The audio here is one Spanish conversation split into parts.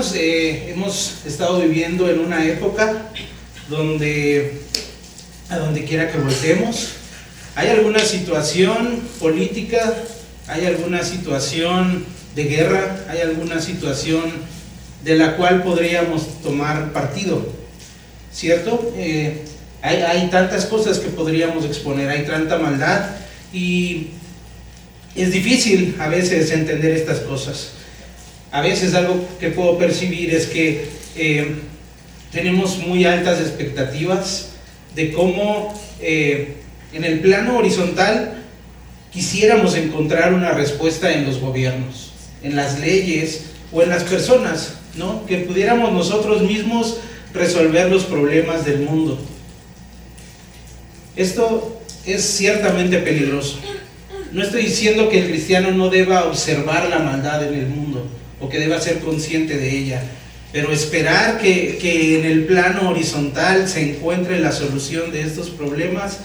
hermanos, hemos estado viviendo en una época donde, a donde quiera que voltemos, hay alguna situación política, hay alguna situación de guerra, hay alguna situación de la cual podríamos tomar partido, ¿cierto? Hay tantas cosas que podríamos exponer, hay tanta maldad y es difícil a veces entender estas cosas. A veces algo que puedo percibir es que tenemos muy altas expectativas de cómo en el plano horizontal quisiéramos encontrar una respuesta en los gobiernos, en las leyes o en las personas, ¿no? Que pudiéramos nosotros mismos resolver los problemas del mundo. Esto es ciertamente peligroso. No estoy diciendo que el cristiano no deba observar la maldad en el mundo o que deba ser consciente de ella, pero esperar que en el plano horizontal se encuentre la solución de estos problemas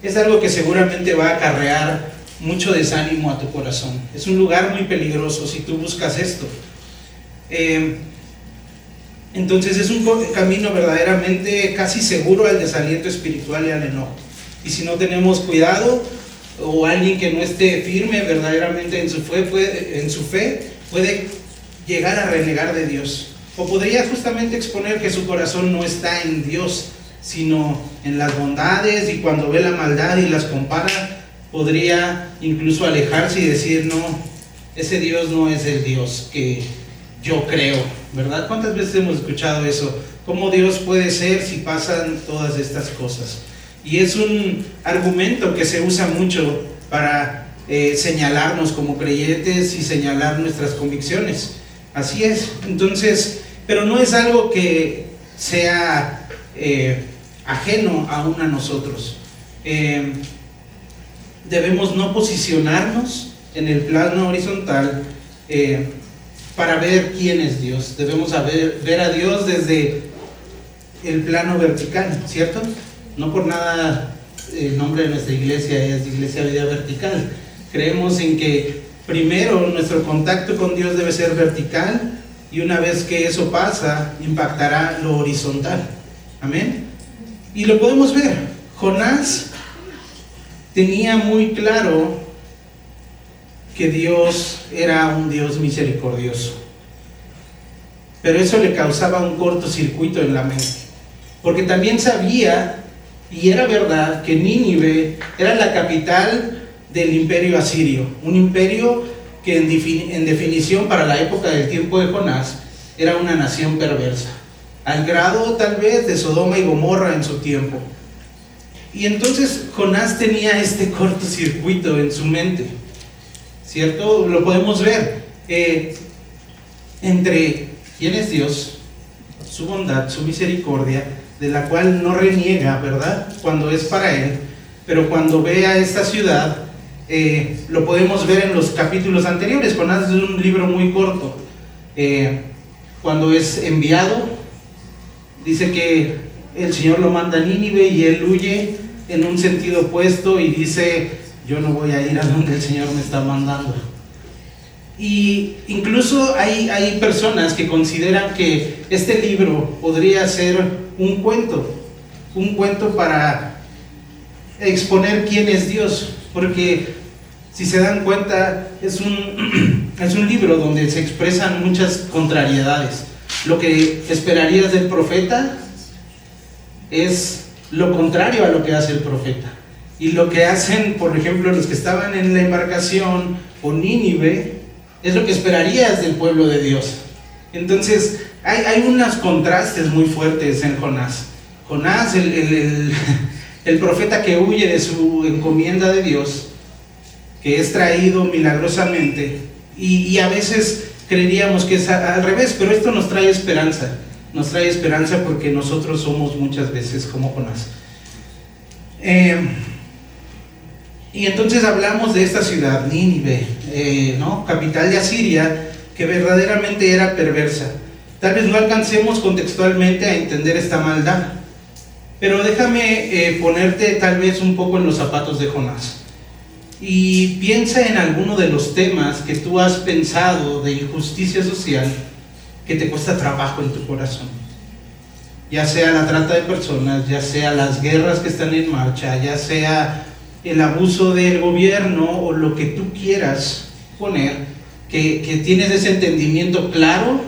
es algo que seguramente va a acarrear mucho desánimo a tu corazón. Es un lugar muy peligroso si tú buscas esto. Entonces es un camino verdaderamente casi seguro al desaliento espiritual y al enojo. Y si no tenemos cuidado, o alguien que no esté firme verdaderamente en su fe, puede llegar a renegar de Dios. O podría justamente exponer que su corazón no está en Dios, sino en las bondades, y cuando ve la maldad y las compara, podría incluso alejarse y decir, no, ese Dios no es el Dios que yo creo, ¿verdad? ¿Cuántas veces hemos escuchado eso? ¿Cómo Dios puede ser si pasan todas estas cosas? Y es un argumento que se usa mucho para señalarnos como creyentes y señalar nuestras convicciones. Así es. Entonces, pero no es algo que sea ajeno aún a nosotros. Debemos no posicionarnos en el plano horizontal para ver quién es Dios. Debemos ver a Dios desde el plano vertical, ¿cierto? No por nada el nombre de nuestra iglesia es Iglesia Vida Vertical. Creemos en que primero nuestro contacto con Dios debe ser vertical, y una vez que eso pasa, impactará lo horizontal. Amén. Y lo podemos ver. Jonás tenía muy claro que Dios era un Dios misericordioso, pero eso le causaba un cortocircuito en la mente, porque también sabía, y era verdad, que Nínive era la capital del imperio asirio, un imperio que en definición para la época del tiempo de Jonás era una nación perversa, al grado tal vez de Sodoma y Gomorra en su tiempo. Y entonces Jonás tenía este cortocircuito en su mente, ¿cierto? Lo podemos ver entre quién es Dios, su bondad, su misericordia, de la cual no reniega, ¿verdad?, cuando es para él, pero cuando ve a esta ciudad, lo podemos ver en los capítulos anteriores. Jonás es un libro muy corto. Cuando es enviado, dice que el Señor lo manda a Nínive y él huye en un sentido opuesto y dice, yo no voy a ir a donde el Señor me está mandando. Y incluso hay personas que consideran que este libro podría ser un cuento para exponer quién es Dios, porque si se dan cuenta es un libro donde se expresan muchas contrariedades. Lo que esperarías del profeta es lo contrario a lo que hace el profeta, y lo que hacen, por ejemplo, los que estaban en la embarcación o Nínive, es lo que esperarías del pueblo de Dios. Entonces hay unos contrastes muy fuertes en Jonás. Jonás, el profeta que huye de su encomienda de Dios, que es traído milagrosamente, y a veces creeríamos que es al revés, pero esto nos trae esperanza. Nos trae esperanza porque nosotros somos muchas veces como Jonás. Y entonces hablamos de esta ciudad, Nínive, ¿no?, capital de Asiria, que verdaderamente era perversa. Tal vez no alcancemos contextualmente a entender esta maldad, pero déjame ponerte tal vez un poco en los zapatos de Jonás. Y piensa en alguno de los temas que tú has pensado de injusticia social que te cuesta trabajo en tu corazón. Ya sea la trata de personas, ya sea las guerras que están en marcha, ya sea el abuso del gobierno o lo que tú quieras poner, que tienes ese entendimiento claro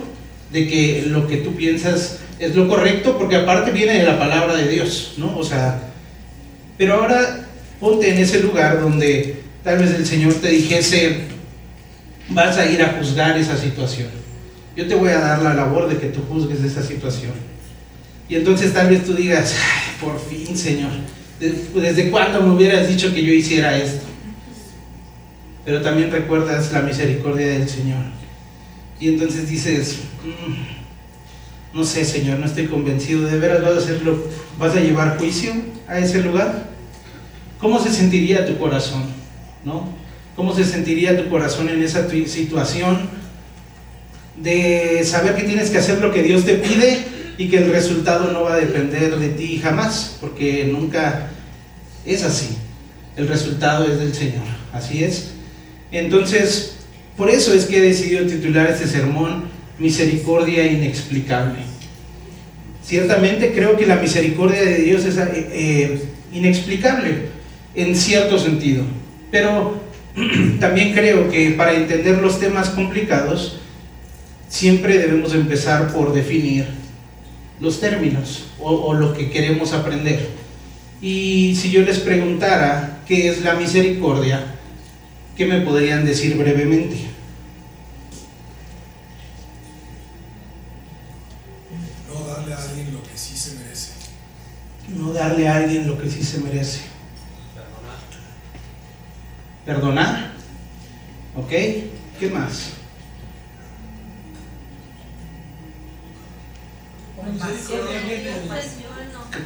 de que lo que tú piensas es lo correcto, porque aparte viene de la palabra de Dios, ¿no? O sea, pero ahora ponte en ese lugar donde tal vez el Señor te dijese: vas a ir a juzgar esa situación. Yo te voy a dar la labor de que tú juzgues esa situación. Y entonces tal vez tú digas: ay, por fin, Señor, ¿desde cuándo me hubieras dicho que yo hiciera esto? Pero también recuerdas la misericordia del Señor. Y entonces dices: no sé, Señor, no estoy convencido. ¿De veras vas a hacerlo? ¿Vas a llevar juicio a ese lugar? ¿Cómo se sentiría tu corazón? ¿No? ¿Cómo se sentiría tu corazón en esa situación de saber que tienes que hacer lo que Dios te pide y que el resultado no va a depender de ti jamás? Porque nunca es así. El resultado es del Señor. Así es. Entonces, por eso es que he decidido titular este sermón Misericordia Inexplicable. Ciertamente creo que la misericordia de Dios es inexplicable en cierto sentido, pero también creo que para entender los temas complicados siempre debemos empezar por definir los términos o lo que queremos aprender. Y si yo les preguntara qué es la misericordia, ¿qué me podrían decir brevemente? No darle a alguien lo que sí se merece. No darle a alguien lo que sí se merece. Perdonar. ¿Ok? ¿Qué más?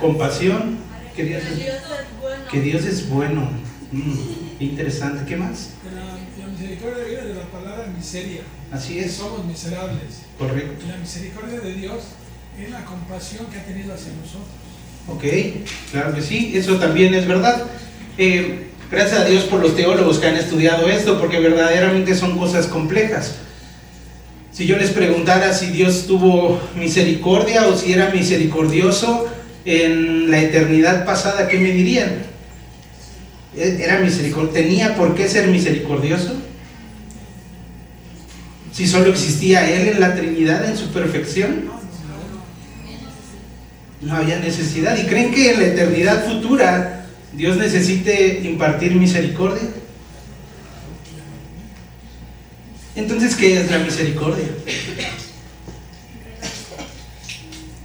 Compasión. Que Dios es bueno. Interesante. ¿Qué más? La misericordia viene de la palabra miseria. Así es. Somos miserables. Correcto. Y la misericordia de Dios es la compasión que ha tenido hacia nosotros. Ok, claro que sí, eso también es verdad. Gracias a Dios por los teólogos que han estudiado esto, porque verdaderamente son cosas complejas. Si yo les preguntara si Dios tuvo misericordia o si era misericordioso en la eternidad pasada, ¿qué me dirían? ¿Era misericordioso? ¿Tenía por qué ser misericordioso? Si solo existía Él en la Trinidad en su perfección, no había necesidad. ¿Y creen que en la eternidad futura Dios necesite impartir misericordia? Entonces, ¿qué es la misericordia?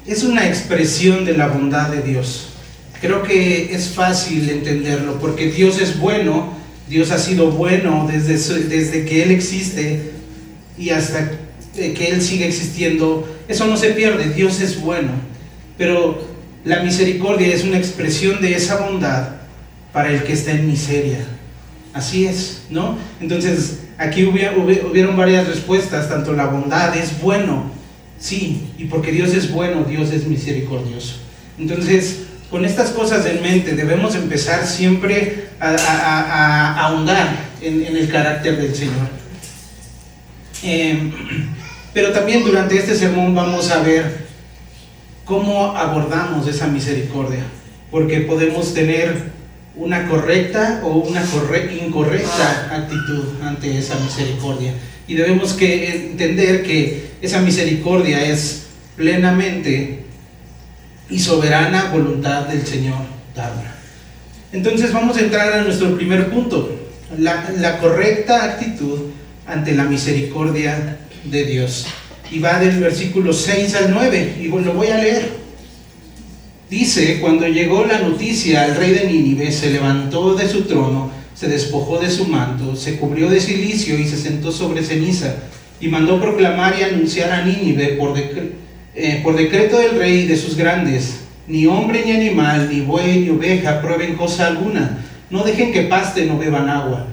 Es una expresión de la bondad de Dios. Creo que es fácil entenderlo, porque Dios es bueno. Dios ha sido bueno desde que Él existe y hasta que Él sigue existiendo. Eso no se pierde. Dios es bueno. Pero la misericordia es una expresión de esa bondad para el que está en miseria. Así es, ¿no? Entonces, aquí hubieron varias respuestas. Tanto la bondad es bueno, sí, y porque Dios es bueno, Dios es misericordioso. Entonces, con estas cosas en mente, debemos empezar siempre a ahondar en el carácter del Señor. Pero también durante este sermón vamos a ver cómo abordamos esa misericordia, porque podemos tener una correcta o una incorrecta actitud ante esa misericordia, y debemos entender que esa misericordia es plenamente y soberana voluntad del Señor darla. Entonces vamos a entrar a nuestro primer punto, la correcta actitud ante la misericordia de Dios. Y va del versículo 6 al 9, y lo voy a leer. Dice: cuando llegó la noticia al rey de Nínive, se levantó de su trono, se despojó de su manto, se cubrió de cilicio y se sentó sobre ceniza, y mandó proclamar y anunciar a Nínive por decreto del rey y de sus grandes: ni hombre ni animal, ni buey ni oveja prueben cosa alguna, no dejen que pasten o beban agua.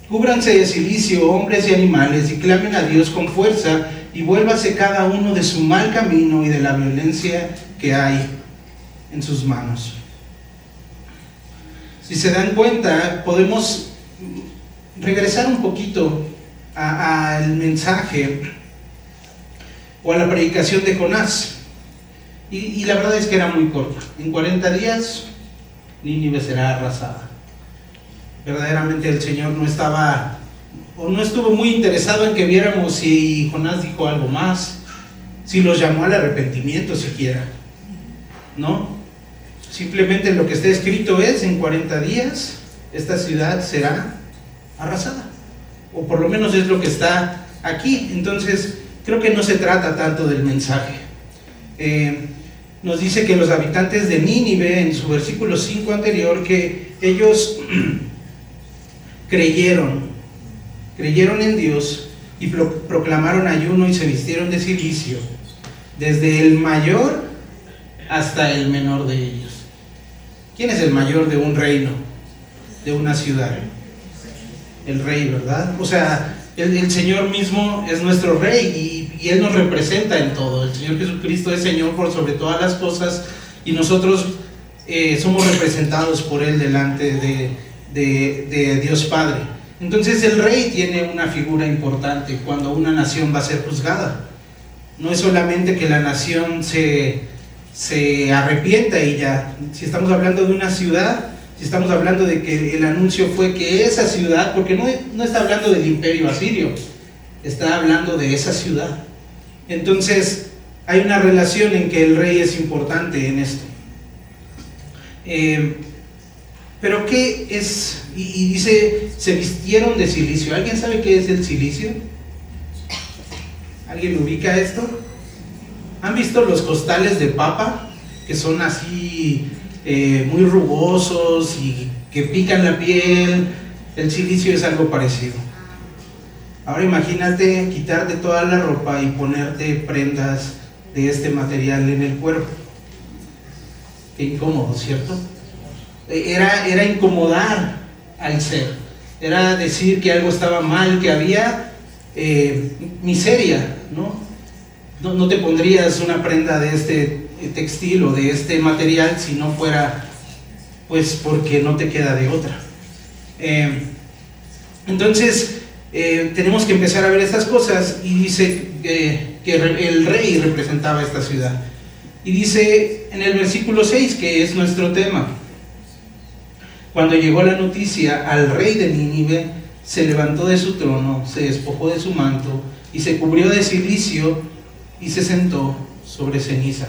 Cúbranse de cilicio hombres y animales, y clamen a Dios con fuerza, y vuélvase cada uno de su mal camino y de la violencia que hay en sus manos. Si se dan cuenta, podemos regresar un poquito al mensaje o a la predicación de Jonás. Y la verdad es que era muy corta. En 40 días Nínive será arrasada. Verdaderamente el Señor no estaba, o no estuvo muy interesado en que viéramos si Jonás dijo algo más, si los llamó al arrepentimiento siquiera, ¿no? Simplemente lo que está escrito es: en 40 días esta ciudad será arrasada, o por lo menos es lo que está aquí. Entonces creo que no se trata tanto del mensaje. Nos dice que los habitantes de Nínive, en su versículo 5 anterior, que ellos creyeron en Dios y proclamaron ayuno y se vistieron de cilicio, desde el mayor hasta el menor de ellos. ¿Quién es el mayor de un reino, de una ciudad? El rey, ¿verdad? O sea, el Señor mismo es nuestro rey y Él nos representa en todo. El Señor Jesucristo es Señor por sobre todas las cosas, y nosotros somos representados por Él delante de Dios Padre. Entonces el rey tiene una figura importante cuando una nación va a ser juzgada. No es solamente que la nación se arrepienta y ya. Si estamos hablando de una ciudad, si estamos hablando de que el anuncio fue que esa ciudad, porque no está hablando del imperio asirio, está hablando de esa ciudad. Entonces hay una relación en que el rey es importante en esto. Pero ¿qué es? Y dice, se vistieron de cilicio. ¿Alguien sabe qué es el cilicio? ¿Alguien ubica esto? ¿Han visto los costales de papa? Que son así muy rugosos y que pican la piel. El cilicio es algo parecido. Ahora imagínate quitarte toda la ropa y ponerte prendas de este material en el cuerpo. Qué incómodo, ¿cierto? Era incomodar al ser, era decir que algo estaba mal, que había miseria, ¿no? No te pondrías una prenda de este textil o de este material si no fuera, pues, porque no te queda de otra. Entonces tenemos que empezar a ver estas cosas, y dice que el rey representaba esta ciudad, y dice en el versículo 6, que es nuestro tema: cuando llegó la noticia al rey de Nínive, se levantó de su trono, se despojó de su manto y se cubrió de cilicio y se sentó sobre ceniza.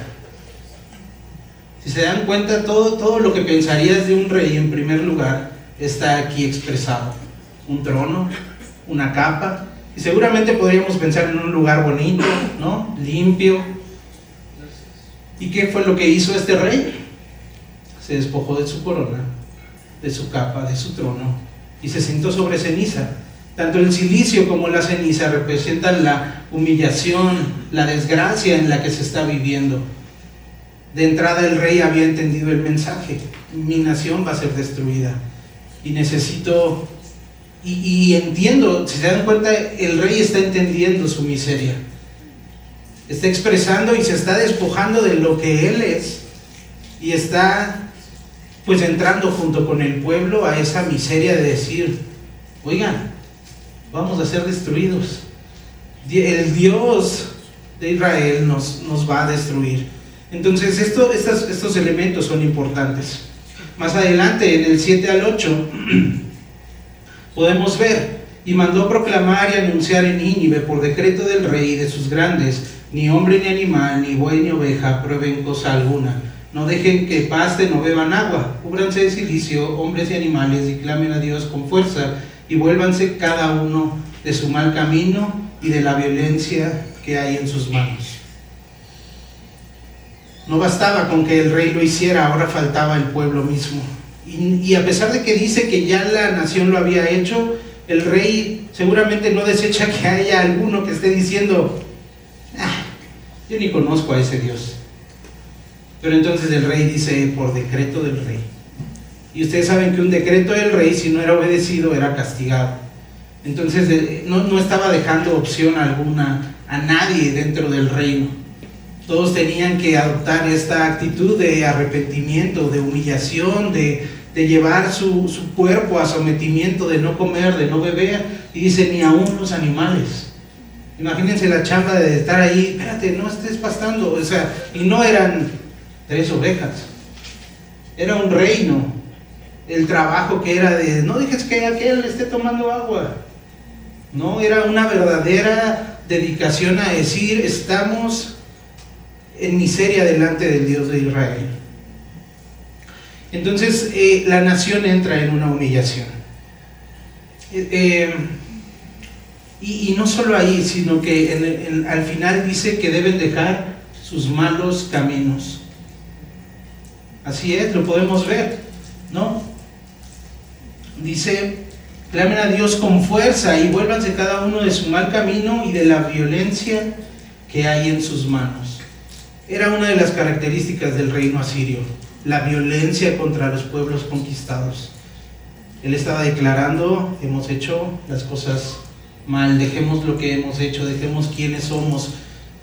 Si se dan cuenta, todo lo que pensarías de un rey, en primer lugar, está aquí expresado: un trono, una capa, y seguramente podríamos pensar en un lugar bonito, ¿no? Limpio. ¿Y qué fue lo que hizo este rey? Se despojó de su corona, de su capa, de su trono, y se sentó sobre ceniza. Tanto el cilicio como la ceniza representan la humillación, la desgracia en la que se está viviendo. De entrada el rey había entendido el mensaje: mi nación va a ser destruida y necesito, y entiendo. Si se dan cuenta, el rey está entendiendo su miseria, está expresando y se está despojando de lo que él es, y está pues entrando junto con el pueblo a esa miseria de decir: oigan, vamos a ser destruidos, el Dios de Israel nos va a destruir. Entonces estos elementos son importantes. Más adelante, en el 7 al 8, podemos ver: y mandó proclamar y anunciar en Nínive por decreto del rey y de sus grandes: ni hombre ni animal, ni buey ni oveja prueben cosa alguna, no dejen que pasten o beban agua, cúbranse de cilicio hombres y animales, y clamen a Dios con fuerza, y vuélvanse cada uno de su mal camino y de la violencia que hay en sus manos. No bastaba con que el rey lo hiciera, ahora faltaba el pueblo mismo. Y a pesar de que dice que ya la nación lo había hecho, el rey seguramente no desecha que haya alguno que esté diciendo: yo ni conozco a ese Dios. Pero entonces el rey dice: por decreto del rey. Y ustedes saben que un decreto del rey, si no era obedecido, era castigado. Entonces no estaba dejando opción alguna a nadie dentro del reino. Todos tenían que adoptar esta actitud de arrepentimiento, de humillación, de llevar su cuerpo a sometimiento, de no comer, de no beber. Y dice: ni aún los animales. Imagínense la chamba de estar ahí, espérate, no estés pastando, o sea, y no eran 3 ovejas, era un reino, el trabajo que era de, no dejes que aquel esté tomando agua, no, era una verdadera dedicación a decir, estamos en miseria delante del Dios de Israel. Entonces la nación entra en una humillación. Y no solo ahí, sino que al final dice que deben dejar sus malos caminos. Así es, lo podemos ver, ¿no? Dice, clamen a Dios con fuerza y vuélvanse cada uno de su mal camino y de la violencia que hay en sus manos. Era una de las características del reino asirio, la violencia contra los pueblos conquistados. Él estaba declarando, hemos hecho las cosas mal, dejemos lo que hemos hecho, dejemos quiénes somos,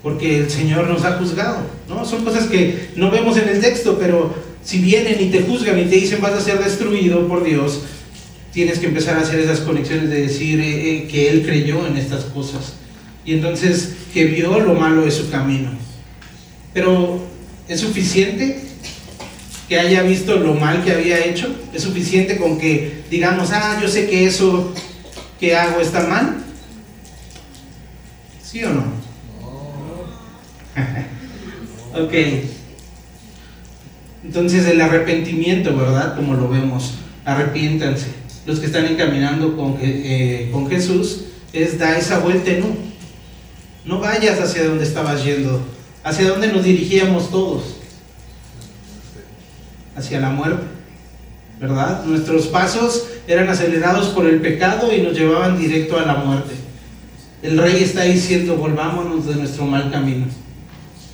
porque el Señor nos ha juzgado, ¿no? Son cosas que no vemos en el texto, pero si vienen y te juzgan y te dicen vas a ser destruido por Dios, tienes que empezar a hacer esas conexiones de decir que Él creyó en estas cosas, y entonces que vio lo malo de su camino. Pero ¿es suficiente que haya visto lo mal que había hecho? ¿Es suficiente con que digamos, yo sé que eso que hago está mal? ¿Sí o no? Ok. Entonces el arrepentimiento, ¿verdad? Como lo vemos, arrepiéntanse. Los que están encaminando con Jesús, da esa vuelta en U. No vayas hacia donde estabas yendo, hacia donde nos dirigíamos todos, hacia la muerte, ¿verdad? Nuestros pasos eran acelerados por el pecado y nos llevaban directo a la muerte. El Rey está diciendo, volvámonos de nuestro mal camino,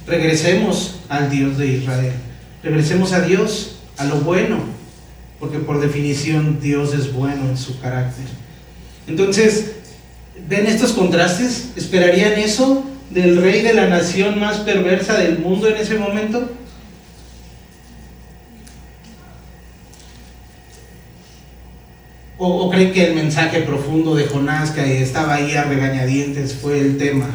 regresemos al Dios de Israel, regresemos a Dios, a lo bueno, porque por definición Dios es bueno en su carácter. Entonces, ¿ven estos contrastes? ¿Esperarían eso del rey de la nación más perversa del mundo en ese momento? ¿O creen que el mensaje profundo de Jonás, que estaba ahí a regañadientes, fue el tema?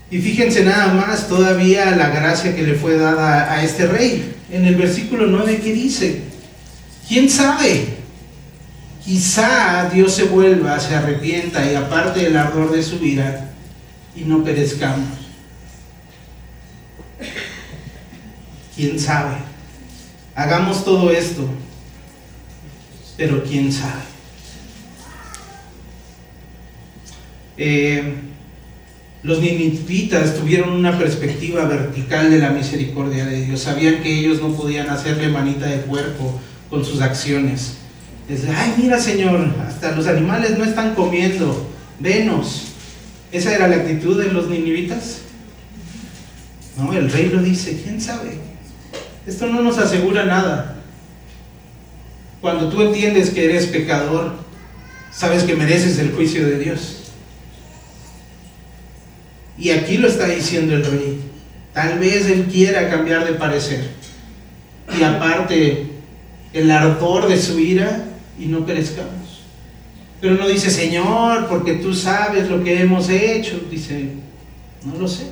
Y fíjense nada más todavía la gracia que le fue dada a este rey. En el versículo 9, ¿qué dice? ¿Quién sabe? Quizá Dios se vuelva, se arrepienta y aparte el ardor de su ira y no perezcamos. ¿Quién sabe? Hagamos todo esto, pero ¿quién sabe? Los ninivitas tuvieron una perspectiva vertical de la misericordia de Dios. Sabían que ellos no podían hacerle manita de puerco con sus acciones. Ay, mira, Señor, hasta los animales no están comiendo, venos. ¿Esa era la actitud de los ninivitas? No, el rey lo dice, ¿quién sabe? Esto no nos asegura nada. Cuando tú entiendes que eres pecador, sabes que mereces el juicio de Dios. Y aquí lo está diciendo el rey. Tal vez él quiera cambiar de parecer. Y aparte, el ardor de su ira y no perezcamos. Pero no dice, Señor, porque tú sabes lo que hemos hecho. Dice, no lo sé.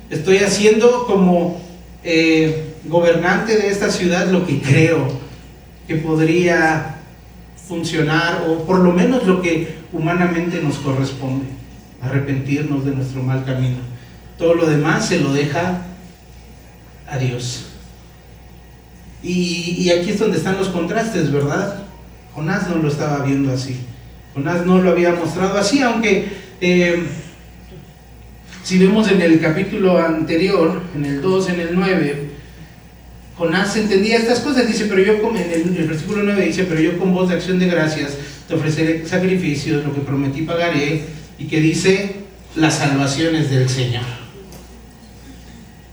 Estoy haciendo como gobernante de esta ciudad lo que creo que podría funcionar, o por lo menos lo que humanamente nos corresponde, arrepentirnos de nuestro mal camino. Todo lo demás se lo deja a Dios. Y aquí es donde están los contrastes, ¿verdad? Jonás no lo estaba viendo así, Jonás no lo había mostrado así, aunque si vemos en el capítulo anterior, en el 2, en el 9, Jonás entendía estas cosas. Dice, pero yo, en el versículo 9 dice, pero yo con voz de acción de gracias te ofreceré sacrificios, lo que prometí pagaré, y que dice, las salvaciones del Señor.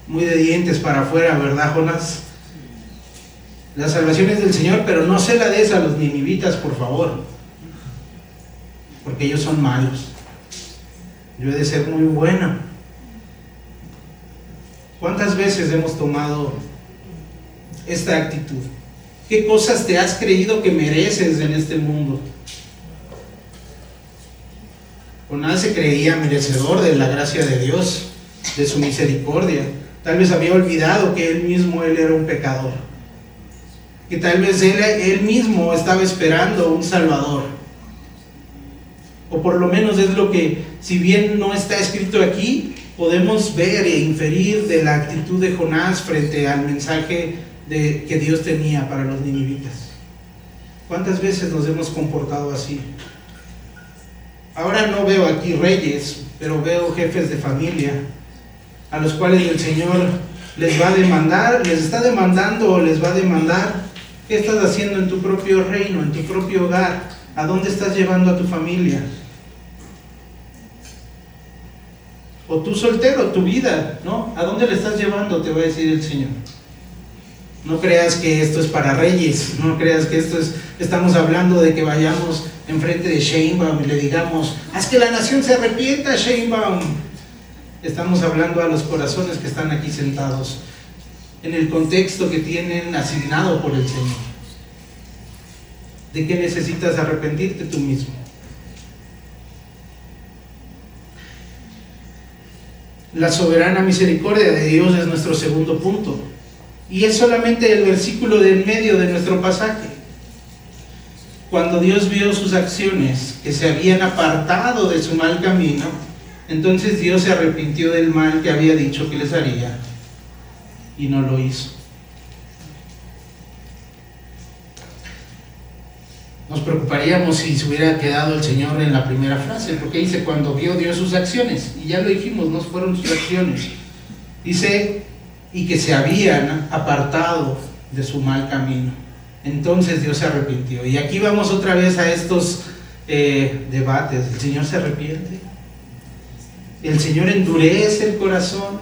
Muy de dientes para afuera, ¿verdad, Jonás? Las salvaciones del Señor, pero no se la des a los ninivitas, por favor, porque ellos son malos. Yo he de ser muy bueno. ¿Cuántas veces hemos tomado esta actitud? ¿Qué cosas te has creído que mereces en este mundo? Jonás se creía merecedor de la gracia de Dios, de su misericordia. Tal vez había olvidado que él era un pecador, que tal vez él mismo estaba esperando un Salvador. O por lo menos es lo que, si bien no está escrito aquí, podemos ver e inferir de la actitud de Jonás frente al mensaje que Dios tenía para los ninivitas. ¿Cuántas veces nos hemos comportado así? Ahora no veo aquí reyes, pero veo jefes de familia, a los cuales el Señor les va a demandar, les está demandando o les va a demandar: ¿qué estás haciendo en tu propio reino, en tu propio hogar? ¿A dónde estás llevando a tu familia? O tú soltero, tu vida, ¿no? ¿A dónde le estás llevando? Te va a decir el Señor. No creas que esto es para reyes, no creas que estamos hablando de que vayamos enfrente de Sheinbaum y le digamos: haz que la nación se arrepienta, Sheinbaum. Estamos hablando a los corazones que están aquí sentados, en el contexto que tienen asignado por el Señor. ¿De qué necesitas arrepentirte tú mismo? La soberana misericordia de Dios es nuestro segundo punto. Y es solamente el versículo de en medio de nuestro pasaje. Cuando Dios vio sus acciones, que se habían apartado de su mal camino, entonces Dios se arrepintió del mal que había dicho que les haría, y no lo hizo. Nos preocuparíamos si se hubiera quedado el Señor en la primera frase, porque dice: cuando vio Dios sus acciones, y ya lo dijimos, no fueron sus acciones. Dice: y que se habían apartado de su mal camino. Entonces Dios se arrepintió. Y aquí vamos otra vez a estos debates. ¿El Señor se arrepiente? ¿El Señor endurece el corazón?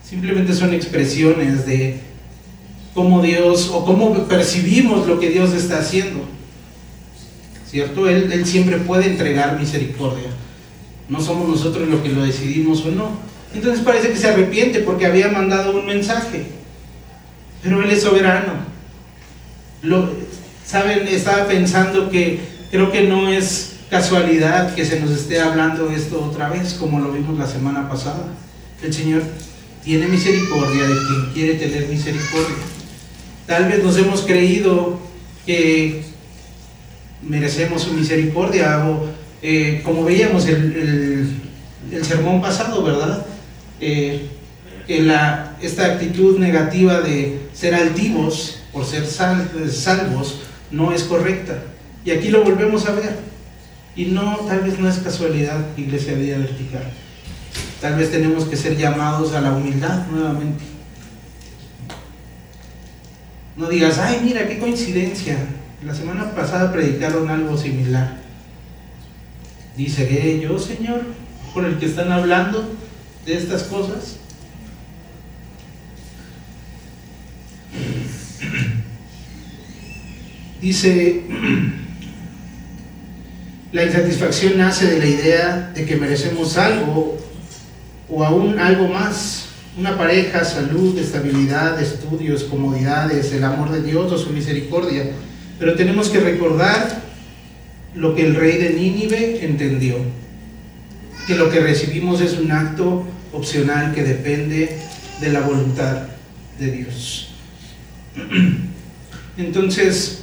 Simplemente son expresiones de cómo Dios, o cómo percibimos lo que Dios está haciendo, ¿cierto? Él siempre puede entregar misericordia. No somos nosotros los que lo decidimos o no. Entonces parece que se arrepiente porque había mandado un mensaje, pero Él es soberano. ¿Saben? Estaba pensando que creo que no es casualidad que se nos esté hablando esto otra vez, como lo vimos la semana pasada. El Señor tiene misericordia de quien quiere tener misericordia. Tal vez nos hemos creído que merecemos su misericordia, o como veíamos el sermón pasado, ¿verdad? Que esta actitud negativa de ser altivos por ser salvos no es correcta. Y aquí lo volvemos a ver. Y no, tal vez no es casualidad, Iglesia Vida Vertical. Tal vez tenemos que ser llamados a la humildad nuevamente. No digas: ay, mira, qué coincidencia, la semana pasada predicaron algo similar. Dice: yo, Señor, por el que están hablando de estas cosas. Dice: la insatisfacción nace de la idea de que merecemos algo, o aún algo más: una pareja, salud, estabilidad, estudios, comodidades, el amor de Dios o su misericordia. Pero tenemos que recordar lo que el rey de Nínive entendió: que lo que recibimos es un acto opcional que depende de la voluntad de Dios. Entonces,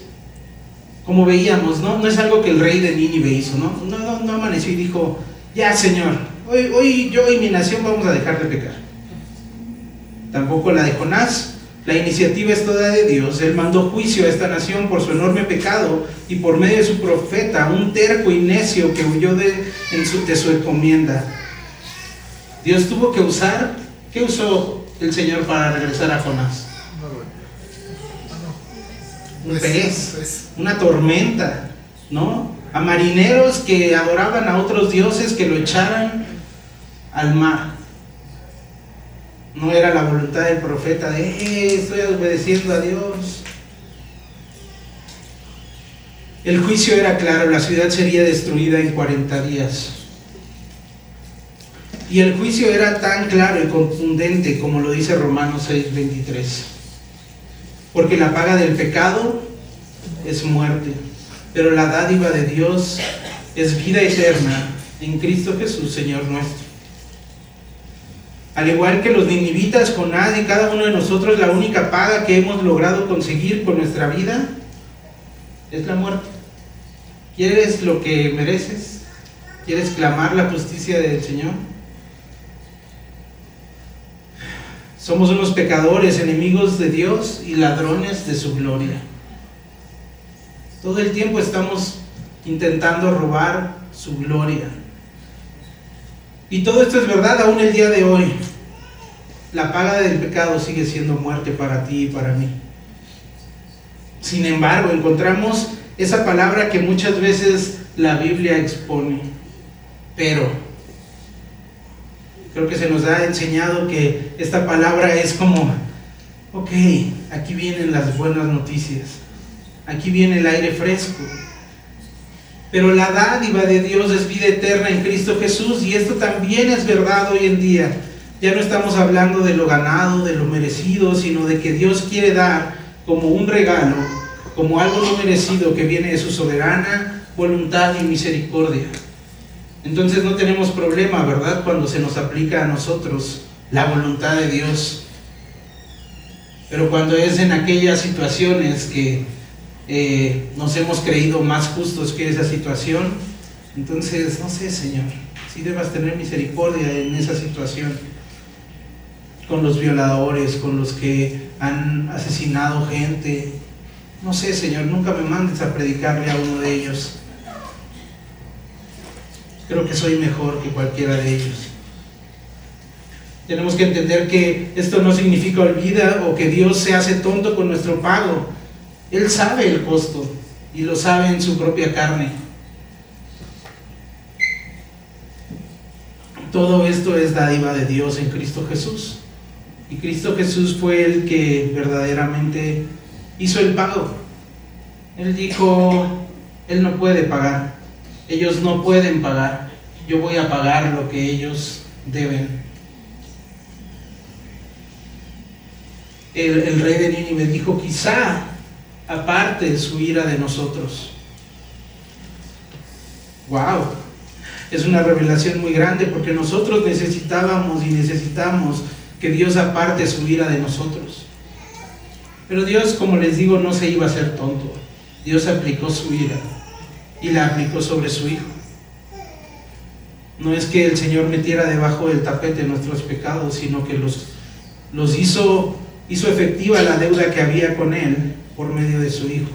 como veíamos, no es algo que el rey de Nínive hizo, no amaneció y dijo: ya, Señor, hoy yo y mi nación vamos a dejar de pecar. Tampoco la de Jonás. La iniciativa es toda de Dios. Él mandó juicio a esta nación por su enorme pecado, y por medio de su profeta, un terco y necio que huyó de su encomienda. Dios tuvo que usar, ¿qué usó el Señor para regresar a Jonás? Un pez, una tormenta, ¿no? A marineros que adoraban a otros dioses que lo echaran al mar. No era la voluntad del profeta de estoy obedeciendo a Dios. El juicio era claro: la ciudad sería destruida en 40 días. Y el juicio era tan claro y contundente como lo dice Romanos 6:23. Porque la paga del pecado es muerte, pero la dádiva de Dios es vida eterna en Cristo Jesús, Señor nuestro. Al igual que los ninivitas, Jonás y cada uno de nosotros, la única paga que hemos logrado conseguir con nuestra vida es la muerte. ¿Quieres lo que mereces? ¿Quieres clamar la justicia del Señor? Somos unos pecadores, enemigos de Dios y ladrones de su gloria. Todo el tiempo estamos intentando robar su gloria. Y todo esto es verdad aún el día de hoy. La paga del pecado sigue siendo muerte para ti y para mí. Sin embargo, encontramos esa palabra que muchas veces la Biblia expone. Pero creo que se nos ha enseñado que esta palabra es como, ok, aquí vienen las buenas noticias. Aquí viene el aire fresco. Pero la dádiva de Dios es vida eterna en Cristo Jesús, y esto también es verdad hoy en día. Ya no estamos hablando de lo ganado, de lo merecido, sino de que Dios quiere dar como un regalo, como algo no merecido que viene de su soberana voluntad y misericordia. Entonces no tenemos problema, ¿verdad?, cuando se nos aplica a nosotros la voluntad de Dios. Pero cuando es en aquellas situaciones que nos hemos creído más justos que esa situación, entonces, no sé, Señor, si debas tener misericordia en esa situación, con los violadores, con los que han asesinado gente. No sé, Señor, nunca me mandes a predicarle a uno de ellos. Creo que soy mejor que cualquiera de ellos. Tenemos que entender que esto no significa olvida o que Dios se hace tonto con nuestro pago. Él sabe el costo y lo sabe en su propia carne. Todo esto es dádiva de Dios en Cristo Jesús. Y Cristo Jesús fue el que verdaderamente hizo el pago. Él dijo, Él no puede pagar. Ellos no pueden pagar. Yo voy a pagar lo que ellos deben. El rey de Nínive dijo, quizá aparte su ira de nosotros. Wow, es una revelación muy grande, porque nosotros necesitábamos y necesitamos que Dios aparte su ira de nosotros. Pero Dios, como les digo, no se iba a hacer tonto. Dios aplicó su ira y la aplicó sobre su Hijo. No es que el Señor metiera debajo del tapete nuestros pecados, sino que los hizo efectiva la deuda que había con Él por medio de su Hijo.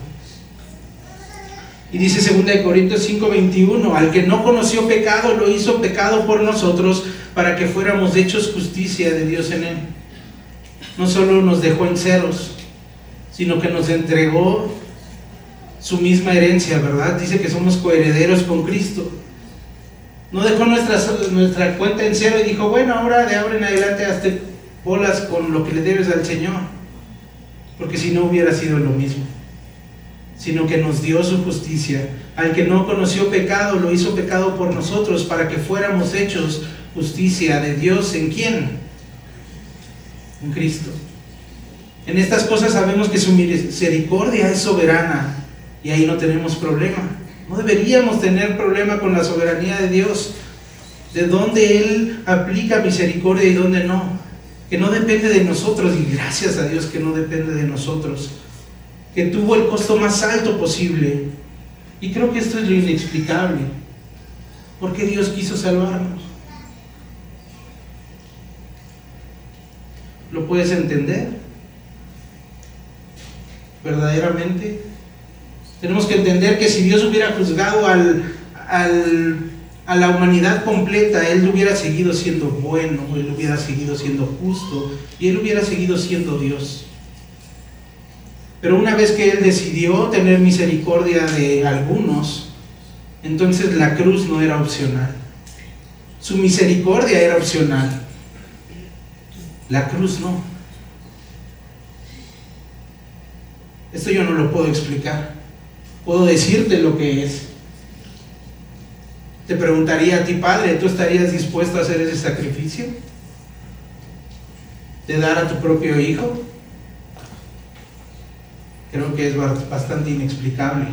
Y dice 2 Corintios 5:21, al que no conoció pecado, lo hizo pecado por nosotros, para que fuéramos hechos justicia de Dios en Él. No solo nos dejó en ceros, sino que nos entregó su misma herencia, ¿verdad? Dice que somos coherederos con Cristo. No dejó nuestra cuenta en cero y dijo, bueno, ahora de ahora en adelante hazte bolas con lo que le debes al Señor, porque si no hubiera sido lo mismo. Sino que nos dio su justicia. Al que no conoció pecado, lo hizo pecado por nosotros, para que fuéramos hechos justicia de Dios. ¿En quién? En Cristo. En estas cosas sabemos que su misericordia es soberana, y ahí no tenemos problema. No deberíamos tener problema con la soberanía de Dios, de dónde Él aplica misericordia y dónde no. Que no depende de nosotros, y gracias a Dios que no depende de nosotros, que tuvo el costo más alto posible. Y creo que esto es lo inexplicable. ¿Por qué Dios quiso salvarnos? ¿Lo puedes entender? ¿Verdaderamente? Tenemos que entender que si Dios hubiera juzgado a la humanidad completa, Él hubiera seguido siendo bueno, Él hubiera seguido siendo justo, y Él hubiera seguido siendo Dios. Pero una vez que Él decidió tener misericordia de algunos, entonces la cruz no era opcional. Su misericordia era opcional. La cruz no. Esto yo no lo puedo explicar. Puedo decirte lo que es. Te preguntaría a ti, padre, ¿tú estarías dispuesto a hacer ese sacrificio? ¿De dar a tu propio hijo? Creo que es bastante inexplicable.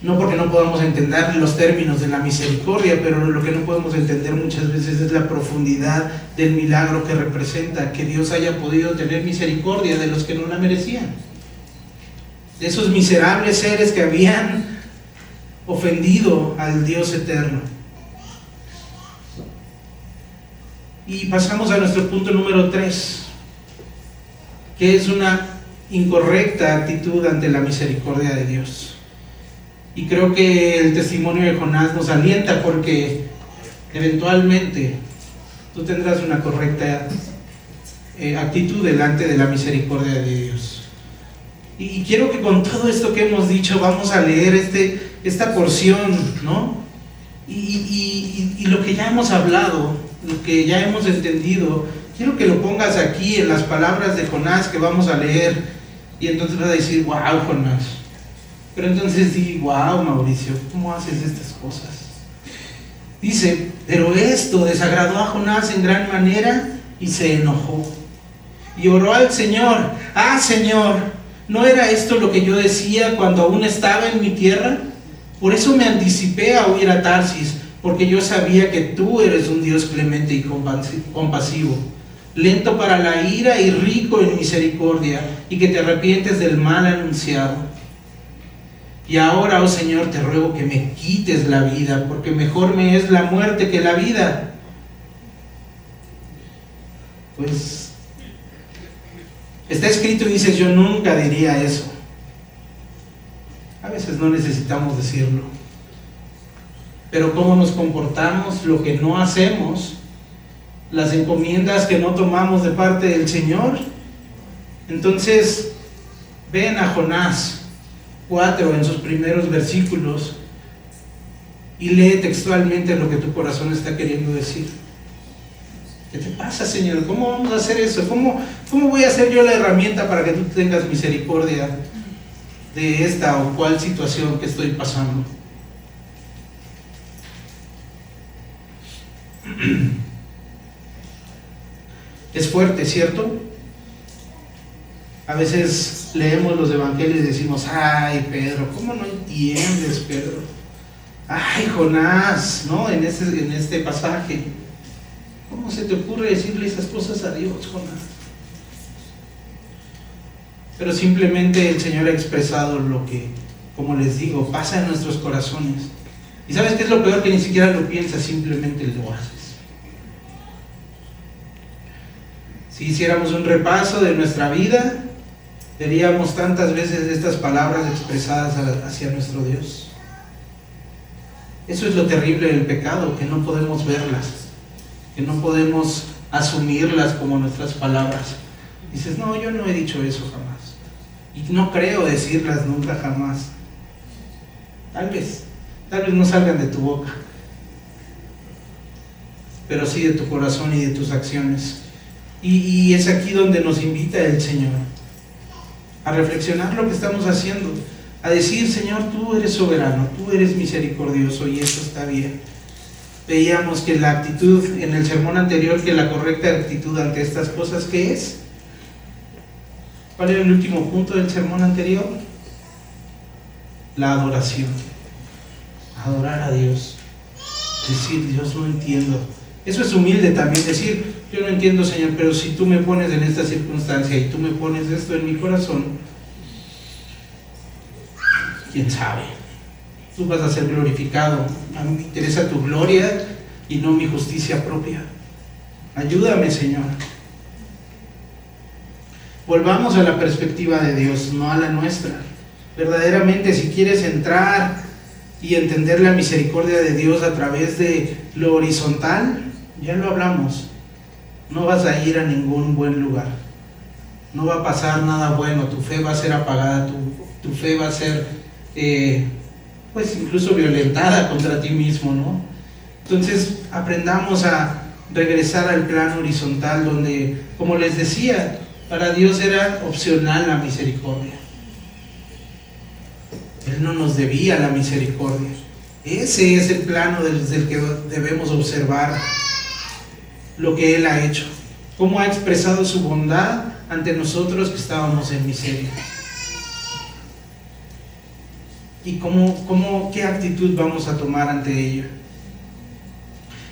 No porque no podamos entender los términos de la misericordia, pero lo que no podemos entender muchas veces es la profundidad del milagro que representa que Dios haya podido tener misericordia de los que no la merecían, de esos miserables seres que habían ofendido al Dios eterno. Y pasamos a nuestro punto número 3, que es una incorrecta actitud ante la misericordia de Dios. Y creo que el testimonio de Jonás nos alienta, porque eventualmente tú tendrás una correcta actitud delante de la misericordia de Dios. Y quiero que con todo esto que hemos dicho vamos a leer esta porción, ¿no? Y lo que ya hemos hablado, lo que ya hemos entendido, quiero que lo pongas aquí en las palabras de Jonás que vamos a leer. Y entonces vas a decir, wow, Jonás. Pero entonces di, wow, Mauricio, ¿cómo haces estas cosas? Dice, pero esto desagradó a Jonás en gran manera y se enojó. Y oró al Señor, Señor, ¿no era esto lo que yo decía cuando aún estaba en mi tierra? Por eso me anticipé a huir a Tarsis, porque yo sabía que tú eres un Dios clemente y compasivo, lento para la ira y rico en misericordia, y que te arrepientes del mal anunciado. Y ahora, oh Señor, te ruego que me quites la vida, porque mejor me es la muerte que la vida. Pues está escrito y dices, yo nunca diría eso. A veces no necesitamos decirlo. Pero cómo nos comportamos, lo que no hacemos, las encomiendas que no tomamos de parte del Señor. Entonces, ven a Jonás 4 en sus primeros versículos y lee textualmente lo que tu corazón está queriendo decir. ¿Qué te pasa, Señor? ¿Cómo vamos a hacer eso? ¿Cómo voy a ser yo la herramienta para que tú tengas misericordia de esta o cual situación que estoy pasando? Es fuerte, ¿cierto? A veces leemos los evangelios y decimos, ay, Pedro, ¿cómo no entiendes, Pedro? Ay, Jonás, ¿no? En este pasaje, ¿cómo se te ocurre decirle esas cosas a Dios, Jonás? Pero simplemente el Señor ha expresado lo que, como les digo, pasa en nuestros corazones. ¿Y sabes qué es lo peor? Que ni siquiera lo piensas, simplemente lo haces. Si hiciéramos un repaso de nuestra vida, veríamos tantas veces estas palabras expresadas hacia nuestro Dios. Eso es lo terrible del pecado, que no podemos verlas, que no podemos asumirlas como nuestras palabras. Dices, no, yo no he dicho eso jamás. Y no creo decirlas nunca jamás. Tal vez no salgan de tu boca, pero sí de tu corazón y de tus acciones. Y es aquí donde nos invita el Señor a reflexionar lo que estamos haciendo, a decir, Señor, tú eres soberano, tú eres misericordioso y eso está bien. Veíamos que la actitud en el sermón anterior, que la correcta actitud ante estas cosas, ¿qué es? ¿Cuál era el último punto del sermón anterior? La adoración. Adorar a Dios. Decir, Dios, no entiendo. Eso es humilde también, decir, yo no entiendo, Señor, pero si tú me pones en esta circunstancia y tú me pones esto en mi corazón, quién sabe, tú vas a ser glorificado. A mí me interesa tu gloria y no mi justicia propia. Ayúdame, Señor. Volvamos a la perspectiva de Dios, no a la nuestra. Verdaderamente, si quieres entrar y entender la misericordia de Dios a través de lo horizontal, ya lo hablamos, no vas a ir a ningún buen lugar, no va a pasar nada bueno, tu fe va a ser apagada, tu fe va a ser pues incluso violentada contra ti mismo, ¿no? Entonces aprendamos a regresar al plano horizontal donde, como les decía, para Dios era opcional la misericordia. Él no nos debía la misericordia. Ese es el plano desde el que debemos observar lo que Él ha hecho, cómo ha expresado su bondad ante nosotros que estábamos en miseria. y qué actitud vamos a tomar ante ello.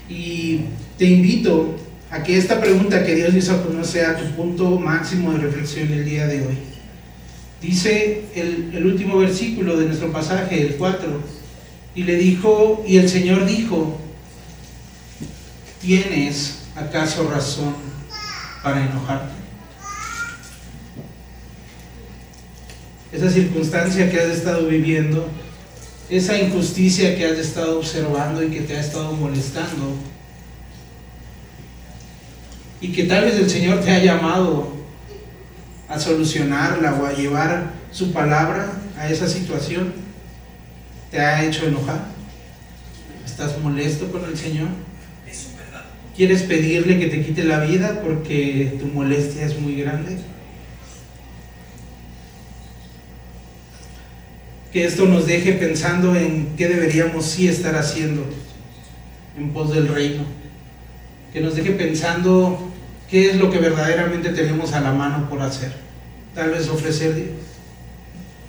Y te invito a que esta pregunta que Dios hizo no sea tu punto máximo de reflexión el día de hoy. Dice el último versículo de nuestro pasaje, el 4, y el Señor dijo: ¿tienes acaso razón para enojarte? Esa circunstancia que has estado viviendo, esa injusticia que has estado observando y que te ha estado molestando, y que tal vez el Señor te ha llamado a solucionarla o a llevar su palabra a esa situación, ¿te ha hecho enojar? ¿Estás molesto con el Señor? ¿Quieres pedirle que te quite la vida porque tu molestia es muy grande? Que esto nos deje pensando en qué deberíamos sí estar haciendo en pos del reino. Que nos deje pensando qué es lo que verdaderamente tenemos a la mano por hacer. Tal vez ofrecer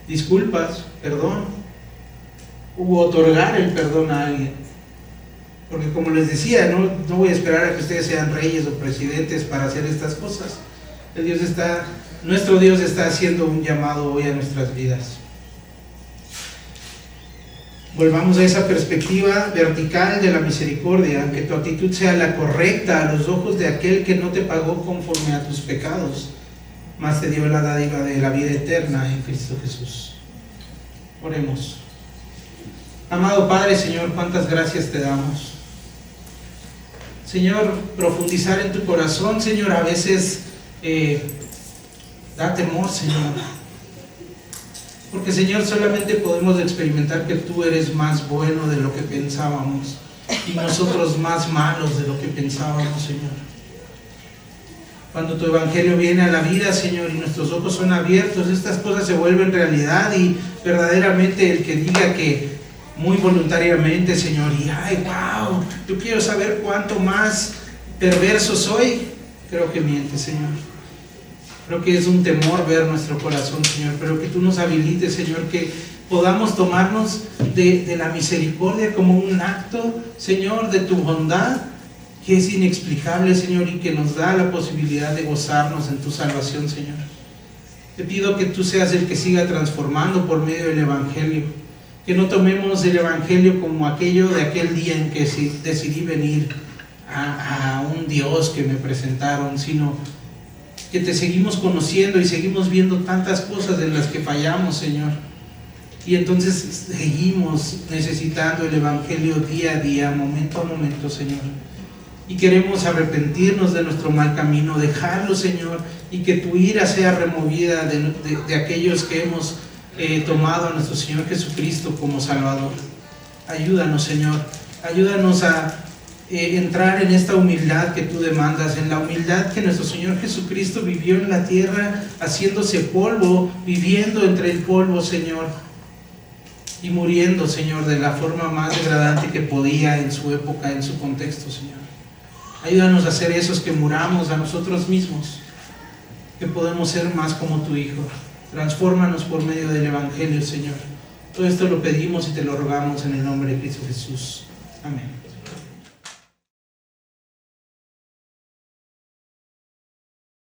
disculpas, perdón, u otorgar el perdón a alguien. Porque como les decía, no voy a esperar a que ustedes sean reyes o presidentes para hacer estas cosas. Nuestro Dios está haciendo un llamado hoy a nuestras vidas. Volvamos a esa perspectiva vertical de la misericordia, que tu actitud sea la correcta a los ojos de aquel que no te pagó conforme a tus pecados, mas te dio la dádiva de la vida eterna en Cristo Jesús. Oremos. Amado Padre, Señor, cuántas gracias te damos. Señor, profundizar en tu corazón, Señor, a veces da temor, Señor. Porque, Señor, solamente podemos experimentar que tú eres más bueno de lo que pensábamos y nosotros más malos de lo que pensábamos, Señor. Cuando tu evangelio viene a la vida, Señor, y nuestros ojos son abiertos, estas cosas se vuelven realidad, y verdaderamente el que diga que muy voluntariamente, Señor, y ay, wow, yo quiero saber cuánto más perverso soy, creo que miente, Señor. Creo que es un temor ver nuestro corazón, Señor, pero que tú nos habilites, Señor, que podamos tomarnos de la misericordia como un acto, Señor, de tu bondad, que es inexplicable, Señor, y que nos da la posibilidad de gozarnos en tu salvación, Señor. Te pido que tú seas el que siga transformando por medio del Evangelio, que no tomemos el Evangelio como aquello de aquel día en que decidí venir a un Dios que me presentaron, sino que te seguimos conociendo y seguimos viendo tantas cosas en las que fallamos, Señor, y entonces seguimos necesitando el Evangelio día a día, momento a momento, Señor, y queremos arrepentirnos de nuestro mal camino, dejarlo, Señor, y que tu ira sea removida de aquellos que hemos tomado a nuestro Señor Jesucristo como Salvador. Ayúdanos, Señor, ayúdanos a entrar en esta humildad que tú demandas, en la humildad que nuestro Señor Jesucristo vivió en la tierra, haciéndose polvo, viviendo entre el polvo, Señor, y muriendo, Señor, de la forma más degradante que podía en su época, en su contexto, Señor. Ayúdanos a ser esos que muramos a nosotros mismos, que podemos ser más como tu Hijo. Transfórmanos por medio del Evangelio, Señor. Todo esto lo pedimos y te lo rogamos en el nombre de Cristo Jesús. Amén.